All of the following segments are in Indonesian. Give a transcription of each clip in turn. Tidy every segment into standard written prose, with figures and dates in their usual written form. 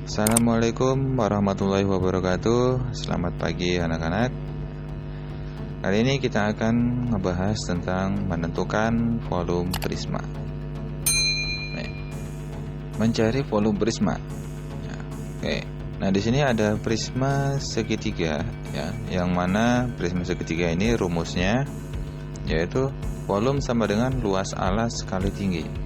Assalamualaikum warahmatullahi wabarakatuh. Selamat pagi anak-anak. Kali ini kita akan membahas tentang menentukan volume prisma. Mencari volume prisma. Oke. Nah, di sini ada prisma segitiga ya, yang mana prisma segitiga ini rumusnya yaitu volume sama dengan luas alas kali tinggi.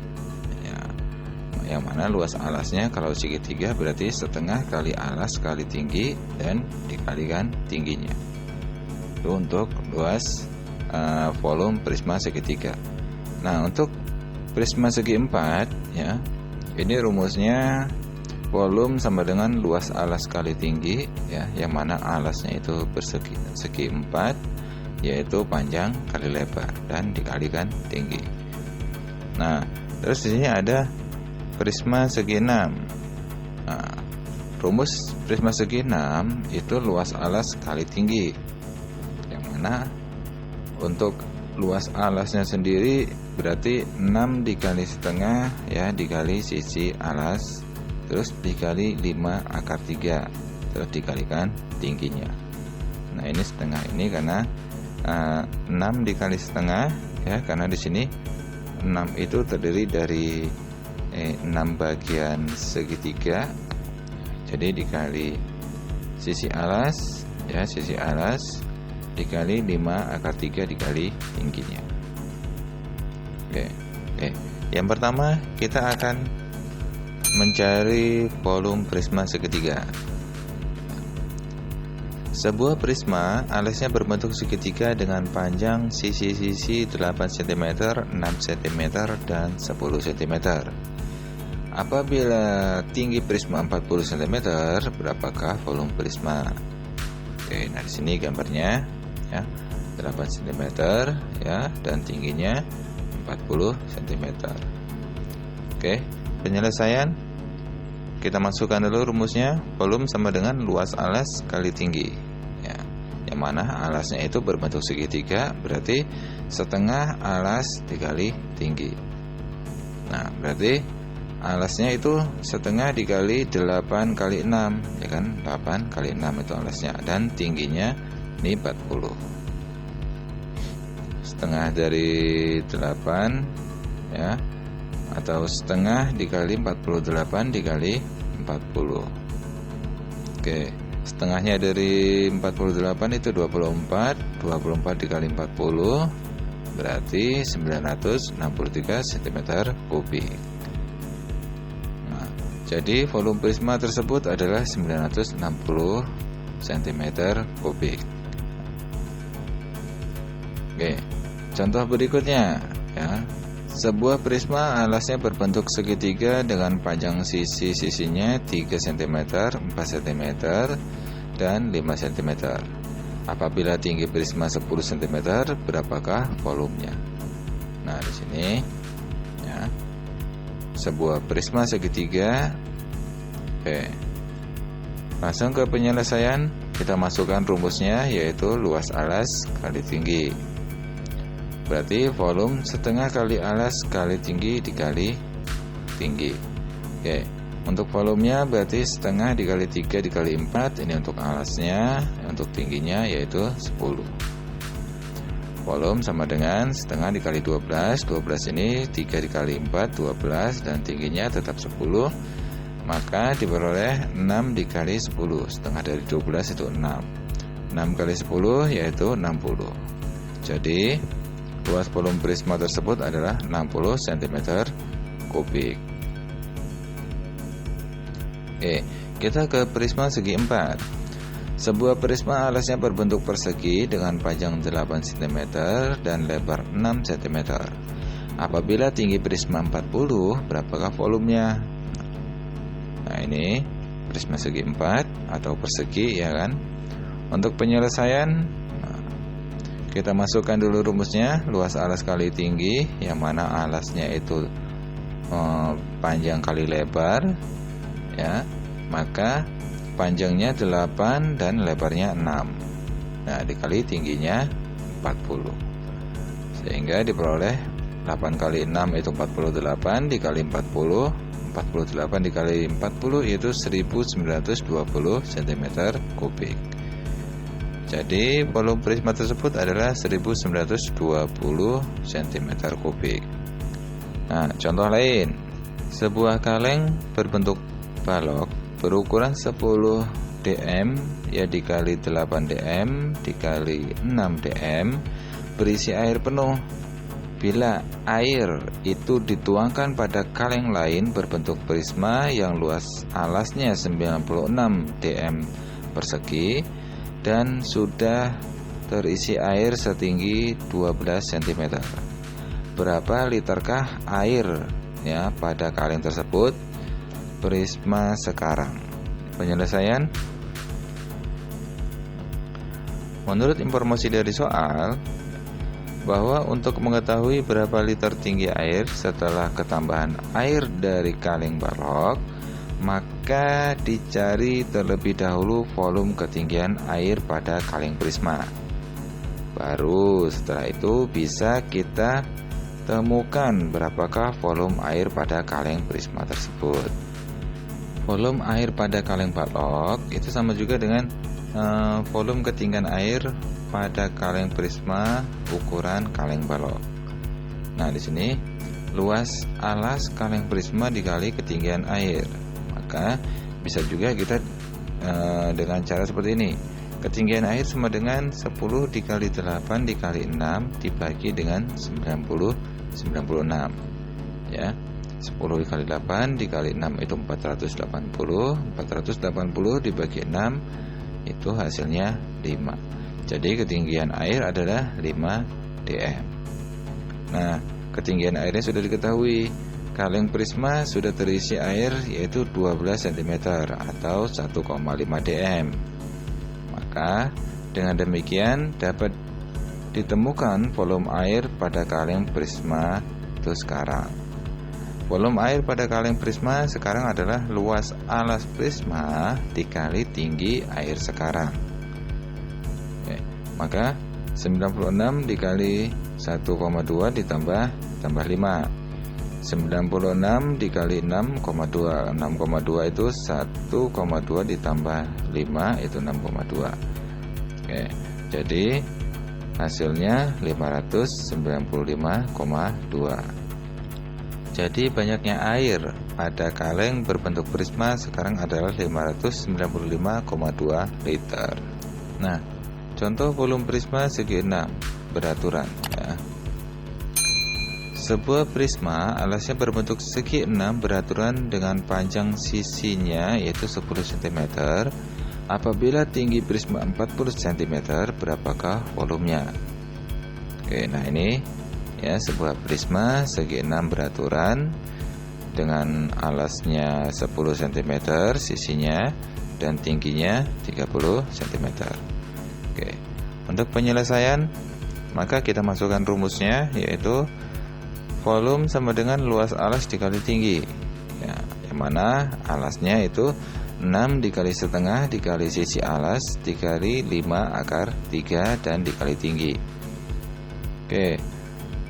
Yang mana luas alasnya kalau segitiga berarti setengah kali alas kali tinggi dan dikalikan tingginya. Itu untuk luas volume prisma segitiga. Nah, untuk prisma segi empat ya, ini rumusnya volume sama dengan luas alas kali tinggi ya, yang mana alasnya itu segi empat, yaitu panjang kali lebar dan dikalikan tinggi. Nah, terus di sini ada prisma segi 6. Nah, rumus prisma segi 6 itu luas alas kali tinggi, yang mana untuk luas alasnya sendiri berarti 6 dikali setengah ya, dikali sisi alas, terus dikali 5 akar 3, terus dikalikan tingginya. Nah, ini setengah ini karena 6 dikali setengah ya, karena di sini 6 itu terdiri dari 6 bagian segitiga, jadi dikali sisi alas ya, sisi alas dikali 5 akar 3 dikali tingginya. Oke. Yang pertama kita akan mencari volume prisma segitiga. Sebuah prisma alasnya berbentuk segitiga dengan panjang sisi-sisi 8 cm, 6 cm, dan 10 cm. Apabila tinggi prisma 40 cm, berapakah volume prisma? Oke, nah di sini gambarnya ya, 8 cm ya, dan tingginya 40 cm. Oke, penyelesaian kita masukkan dulu rumusnya. Volume sama dengan luas alas kali tinggi ya, yang mana alasnya itu berbentuk segitiga, berarti setengah alas dikali tinggi. Nah, berarti alasnya itu setengah dikali 8 kali 6 ya kan, 8 kali 6 itu alasnya, dan tingginya ini 40. Setengah dari 8 ya, atau setengah dikali 48 dikali 40. Oke, setengahnya dari 48 itu 24 dikali 40 berarti 963 cm kubik. Jadi volume prisma tersebut adalah 960 cm kubik. Oke, contoh berikutnya ya. Sebuah prisma alasnya berbentuk segitiga dengan panjang sisi-sisinya 3 cm, 4 cm, dan 5 cm. Apabila tinggi prisma 10 cm, berapakah volumenya? Nah, di sini ya, sebuah prisma segitiga. Oke, langsung ke penyelesaian. Kita masukkan rumusnya, yaitu luas alas kali tinggi, berarti volume setengah kali alas kali tinggi dikali tinggi. Oke, untuk volumenya berarti setengah dikali 3 dikali 4, ini untuk alasnya. Untuk tingginya yaitu 10. Volume sama dengan setengah dikali 12. 12 ini 3 dikali 4, 12, dan tingginya tetap 10. Maka diperoleh 6 dikali 10. Setengah dari 12 itu 6. 6 kali 10 yaitu 60. Jadi luas volume prisma tersebut adalah 60 cm kubik. Oke, kita ke prisma segi 4. Sebuah prisma alasnya berbentuk persegi dengan panjang 8 cm dan lebar 6 cm. Apabila tinggi prisma 40, berapakah volumenya? Nah, ini prisma segi 4 atau persegi ya kan. Untuk penyelesaian, kita masukkan dulu rumusnya. Luas alas kali tinggi, yang mana alasnya itu panjang kali lebar ya, maka panjangnya 8 dan lebarnya 6. Nah, dikali tingginya 40, sehingga diperoleh 8 kali 6 itu 48, dikali 40 48 dikali 40 yaitu 1920 cm kubik. Jadi volume prisma tersebut adalah 1920 cm kubik. Nah, contoh lain, sebuah kaleng berbentuk balok berukuran 10 dm ya dikali 8 dm dikali 6 dm berisi air penuh. Bila air itu dituangkan pada kaleng lain berbentuk prisma yang luas alasnya 96 dm persegi dan sudah terisi air setinggi 12 cm. Berapa literkah air ya pada kaleng tersebut? Prisma sekarang. Penyelesaian. Menurut informasi dari soal, bahwa untuk mengetahui berapa liter tinggi air setelah ketambahan air dari kaleng balok, maka dicari terlebih dahulu volume ketinggian air pada kaleng prisma. Baru setelah itu bisa kita temukan berapakah volume air pada kaleng prisma tersebut. Volume air pada kaleng balok itu sama juga dengan volume ketinggian air pada kaleng prisma ukuran kaleng balok. Nah, di sini luas alas kaleng prisma dikali ketinggian air. Maka bisa juga kita dengan cara seperti ini. Ketinggian air sama dengan 10 dikali 8 dikali 6 dibagi dengan 96. Ya. 10 dikali 8 dikali 6 itu 480. 480 dibagi 6 itu hasilnya 5. Jadi ketinggian air adalah 5 dm. Nah, ketinggian airnya sudah diketahui. Kaleng prisma sudah terisi air yaitu 12 cm atau 1,5 dm. Maka dengan demikian dapat ditemukan volume air pada kaleng prisma itu sekarang. Volume air pada kaleng prisma sekarang adalah luas alas prisma dikali tinggi air sekarang. Maka 96 dikali 1,2 ditambah 5. 96 dikali 6,2. 6,2 itu 1,2 ditambah 5 itu 6,2. Oke, jadi hasilnya 595,2. Jadi banyaknya air pada kaleng berbentuk prisma sekarang adalah 595,2 liter. Nah, contoh volume prisma segi 6 beraturan ya. Sebuah prisma alasnya berbentuk segi 6 beraturan dengan panjang sisinya yaitu 10 cm. Apabila tinggi prisma 40 cm, berapakah volumenya? Oke, nah ini ya sebuah prisma segi 6 beraturan dengan alasnya 10 cm sisinya dan tingginya 30 cm. Oke, untuk penyelesaian maka kita masukkan rumusnya yaitu volume sama dengan luas alas dikali tinggi ya, yang mana alasnya itu 6 dikali setengah dikali sisi alas dikali 5 akar 3 dan dikali tinggi. Oke,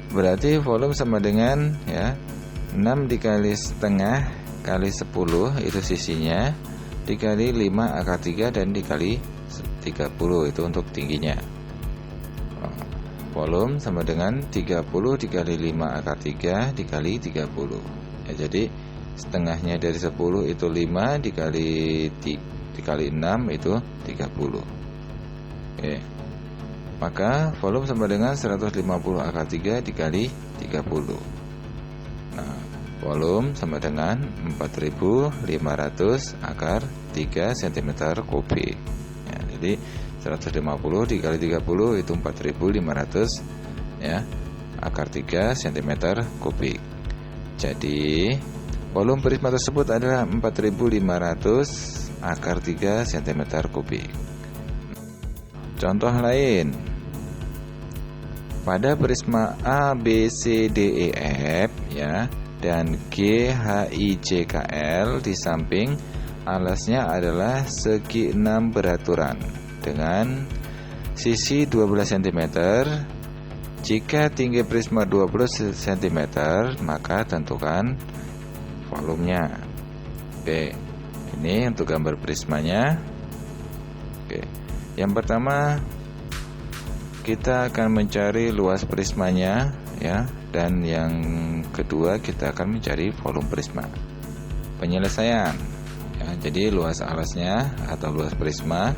berarti volume sama dengan ya 6 dikali setengah kali 10 itu sisinya dikali 5 akar 3 dan dikali 30 itu untuk tingginya. Volume sama dengan 30 dikali 5 akar 3 dikali 30 ya, jadi setengahnya dari 10 itu 5 dikali 6 itu 30. Oke, maka volume sama dengan 150 akar 3 dikali 30. Nah, volume sama dengan 4500 akar 3 cm kubik ya, jadi 150 dikali 30 itu 4500 ya akar 3 cm kubik. Jadi volume prisma tersebut adalah 4500 akar 3 cm kubik. Contoh lain, pada prisma A, B, C, D, E, F ya dan G, H, I, J, K, L di samping alasnya adalah segi 6 beraturan dengan sisi 12 cm. Jika tinggi prisma 20 cm, maka tentukan volumenya. Oke, ini untuk gambar prismanya. Oke, yang pertama kita akan mencari luas prismanya ya, dan yang kedua kita akan mencari volume prisma. Penyelesaian ya, jadi luas alasnya atau luas prisma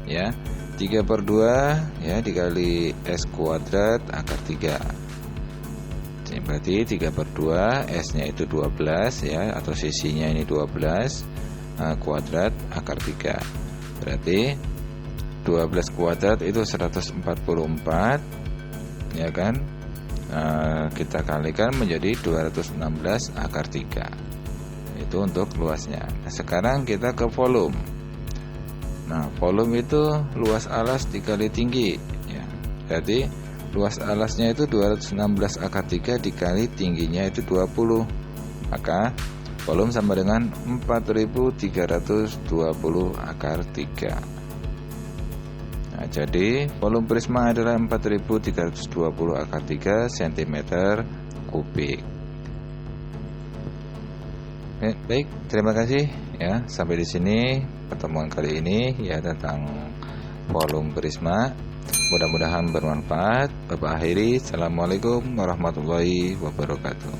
ya 3/2 ya dikali S kuadrat akar 3. Ini berarti 3/2, S nya itu 12 ya, atau sisinya ini 12 kuadrat akar 3. Berarti 12 kuadrat itu 144 ya kan. Kita kalikan menjadi 216 akar 3. Itu untuk luasnya. Nah, sekarang kita ke volume. Nah, volume itu luas alas dikali tinggi ya. Jadi luas alasnya itu 216 akar 3 dikali tingginya itu 20. Maka volume sama dengan 4320 akar 3. Nah, jadi volume prisma adalah 4320 akar 3 cm kubik. Baik, terima kasih ya. Sampai di sini pertemuan kali ini ya tentang volume prisma. Mudah-mudahan bermanfaat. Bapak akhiri, assalamualaikum warahmatullahi wabarakatuh.